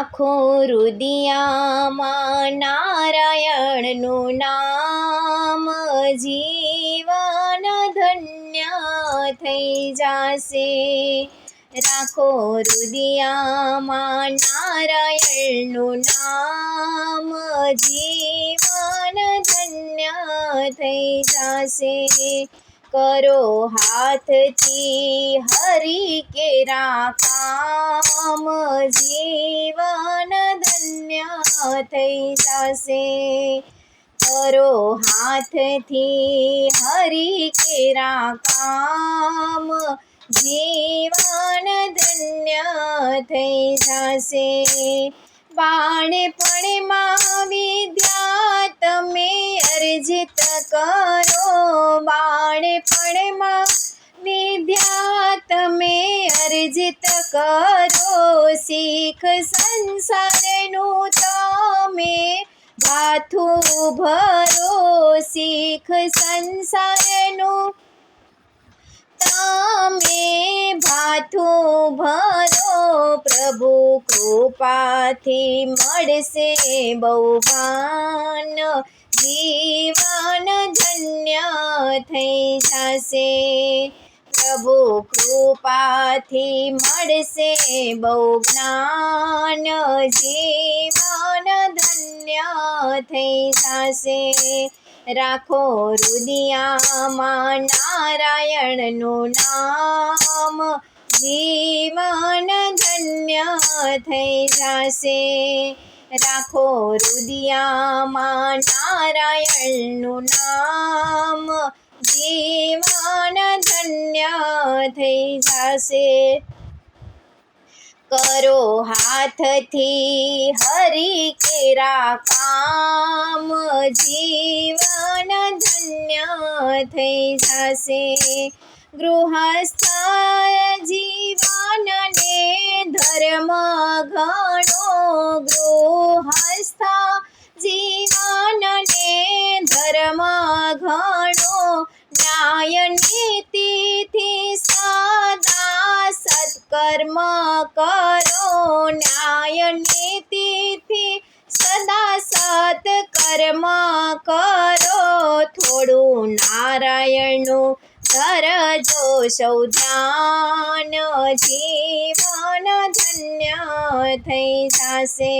રાખો રુદિયામાં નારાયણનું નામ, જીવન ધન્ય થઈ જાશે. રાખો રુદિયામાં નારાયણનું નામ, જીવન ધન્ય થઈ જાશે. કરો હાથથી હરિ કેરા કામ, જીવન ધન્ય થઈ જાશે. કરો હાથથી હરિ કેરા કામ, જીવન ધન્ય થઈ જાશે. બાળપણમાં વિદ્યા તમે અર્જિત કરો, બાળપણમાં વિદ્યા તમે અર્જિત કરો. શીખ સંસારનું તમે ભાથું ભરો, શીખ સંસારનું તમે ભાથું ભરો. પ્રભુ કૃપાથી મળશે બહુમાન, જીવન ધન્ય થઈ જાશે. પ્રભુ કૃપાથી મળશે બહુ જ્ઞાન, જીવન ધન્ય થઈ જાશે. રાખો રુદિયામાં નારાયણનું નામ, જીવન ધન્ય થઈ જાશે. રાખો રુદિયામાં નારાયણનું નામ, જીવન ધન્ય થઈ જાશે. કરો હાથથી હરિ કેરા કામ, જીવન ધન્ય થઈ જાશે. ગૃહસ્થ જીવનને ધર્મ ઘણો, ગૃહસ્થ જીવનને ધર્મ ઘણો. ન્યાય નીતિથી સદા સત્કર્મ કરો, ન્યાય નીતિથી સદા સત્કર્મ કરો. થોડું નારાયણનું ધરજો સૌ ધ્યાન, જીવન ધન્ય થઈ જાશે.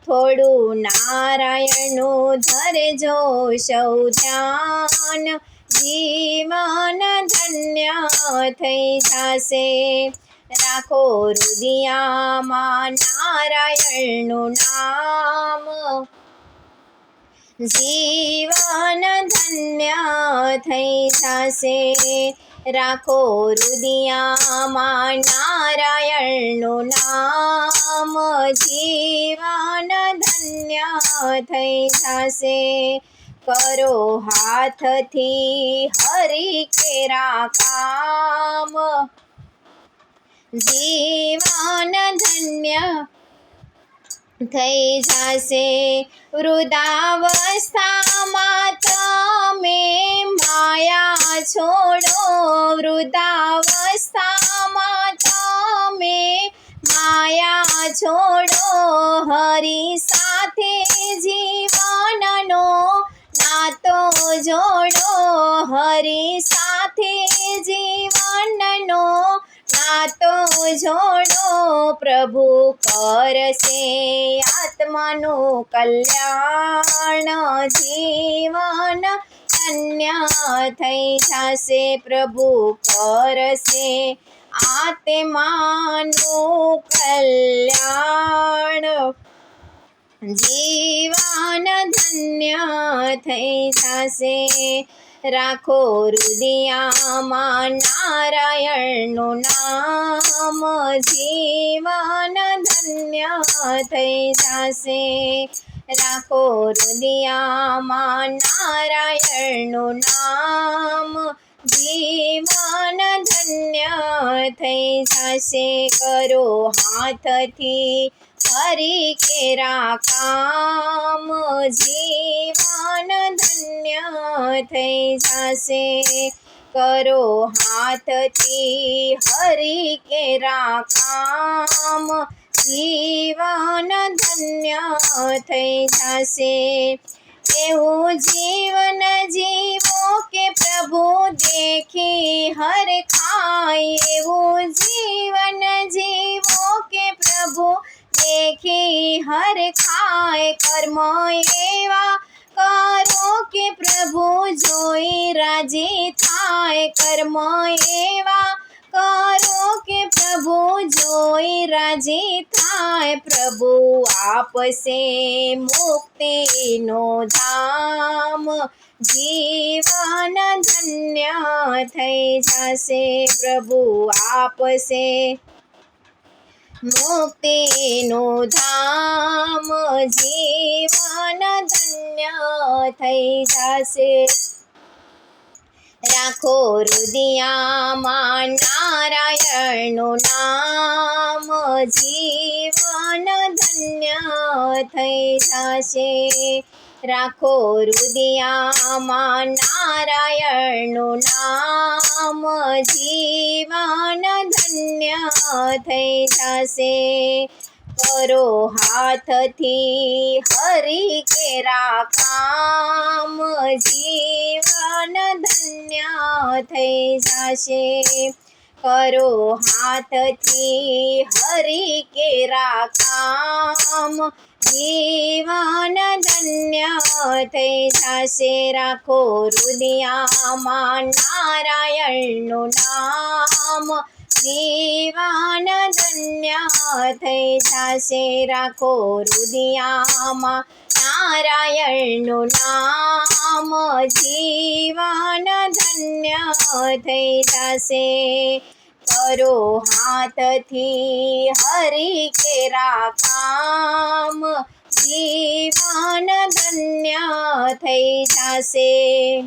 થોડું નારાયણનું ધરજો સૌ ધ્યાન, જીવન ધન્ય થઈ જાશે. રાખો રુદિયામાં નારાયણનું નામ, જીવન ધન્ય થઈ જાશે. રાખો રુદિયામાં નારાયણનું નામ, જીવન ધન્ય થઈ જાશે. કરો હાથથી હરિ કેરા કામ, જીવન ધન્ય થઈ જાશે. વૃદ્ધાવસ્થામાં તમે માયા છોડો, વૃદ્ધાવસ્થામાં તમે માયા છોડો. હરિ સાથે જીવનનો નાતો જોડો, હરિ સાથે જીવનનો નાતો જોડો. પ્રભુ કરશે આત્માનું કલ્યાણ, જીવન ધન્ય થઈ જાશે. પ્રભુ કરશે આત્માનું કલ્યાણ, જીવન ધન્ય થઈ જાશે. રાખો રુદિયામાં નારાયણનું નામ, જીવન ધન્ય થઈ જાશે. રાખો રુદિયામાં નારાયણનું નામ, જીવન ધન્ય થઈ જાશે. કરો હાથથી હરિ કેરા કામ, જીવન ધન્ય થઈ જાશે. કરો હાથથી હરિ કેરા કામ, જીવન ધન્ય થઈ જશે. એવું જીવન જીવો કે પ્રભુ દેખી હરખાય. એવું જીવન જીવો કે પ્રભુ દેખી હરખાય. કર્મ એવા કરો કે પ્રભુ જોઈ રાજી થાય. કર્મ એવા કરો કે પ્રભુ જોઈ રાજી થાય. પ્રભુ આપશે મુક્તિનો ધામ, જીવન ધન્ય થઈ જશે. પ્રભુ આપશે મુક્તિનું ધામ, જીવન ધન્ય થઈ જશે. રાખો હૃદયમાં નારાયણનું નામ, જીવન ધન્ય થઈ જશે. રાખો હૃદયમાં નારાયણનું નામ, જીવન ધન્ય થઈ જશે. કરો હાથથી હરી કેરા કામ, જીવન ધન્ય થઈ જશે. કરો હાથથી હરી કેરા કામ, જીવન ધન્ય થઈ જશે. રાખો હૃદયમાં નારાયણનું નામ, જીવન ધન્ય થઈ જશે. રાખો હૃદયમાં નારાયણનું નામ, જીવન ધન્ય થઈ જશે. કરો હાથથી હરી કેરા કામ, જીવન ધન્ય થઈ જશે.